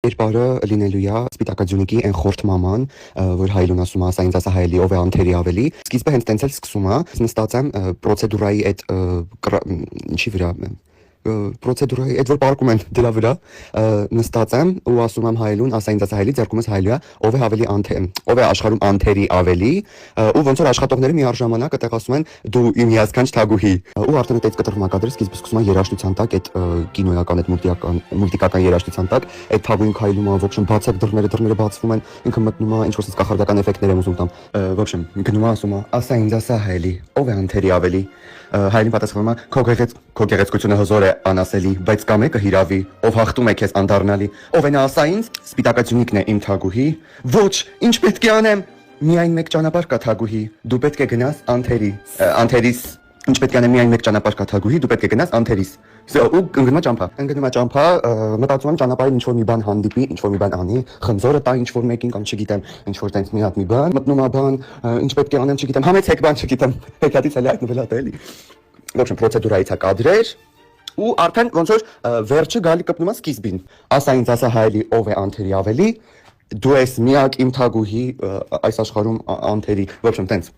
Կերպարը լինելու է սպիտակաձյունիկի այն խորթ մաման, որ հայլուն ասում է, ասա ինձ ասա հայելի, ով է անթերի ավելի։ Սկիզբը հենց տենց էլ սկսում է, նստած եմ պրոցեդուրայի այդ ինչի վրա պրոցեդուրայի այդ որ պարկում են դրա վրա նստած եմ ու ասում եմ հայելուն, ասա ինձ ասա հայելի, ձեռքումս հայելույա, ով է ավելի ով է աշխարհում անթերի ավելի, ու ոնց որ աշխատողները միառժամանակ այդտեղ ասում են դու իմ հիասքանչ թագուհի, ու արդեն այդ կտրվմակադրը սկիզբը սկսում է երաժշտության տակ, այդ կինոյական այդ մուլտիկական երաժշտության տակ, այդ թագուհին քայլում է, ոբշեմ բացեք դռները բացվում են, ինքը մտնում է, ինչ որ կախարդական էֆեկտներ եմ ուզում տամ, ոբշեմ գնում է ասում է, ասա ինձ ասա հայելի, ով է անթերի ավելի, հայելին պատասխանում է, քո գեղեցկությունը հզոր է անասելի, բայց կա մեկը հիրավի, ով հաղթում է քեզ անդառնալի, ով է նա ասա ինձ, սպիտակաձյունիկն է իմ թագուհի, ոչ, ինչ պետք է անեմ, միայն մեկ ճանապարհ կա թագուհի, դու պետք է գնաս անթերիս, ինչ պետք է անեմ, միայն մեկ ճանապարհ կա թագուհի, դու պետք է գնաս անթերիս, ու ընկնում է ճամփա, մտածում եմ ճանապարհին ինչ որ մի բան հանդիպի, ինչ որ մի բան անի, խնձորը տա ինչ որ մեկին կամ չգիտեմ, ինչ որ տենց մի հատ մի բան, մտնում է բան, ինչ պետք է անեմ, չգիտեմ, համեցեք բան, չգիտեմ, հեքիաթից էլ հայտնվել է էլի։ Ոբշեմ պրոցեդուրայից է կադրեր ու արդեն ոնց որ վերջը գալի կպնում է սկիզբին։ Ասա ինձ ասա հայելի, ով է անթերի ավելի, դու ես միակ իմ թագուհի այս աշխարհում անթերի, ոբշեմ տենց։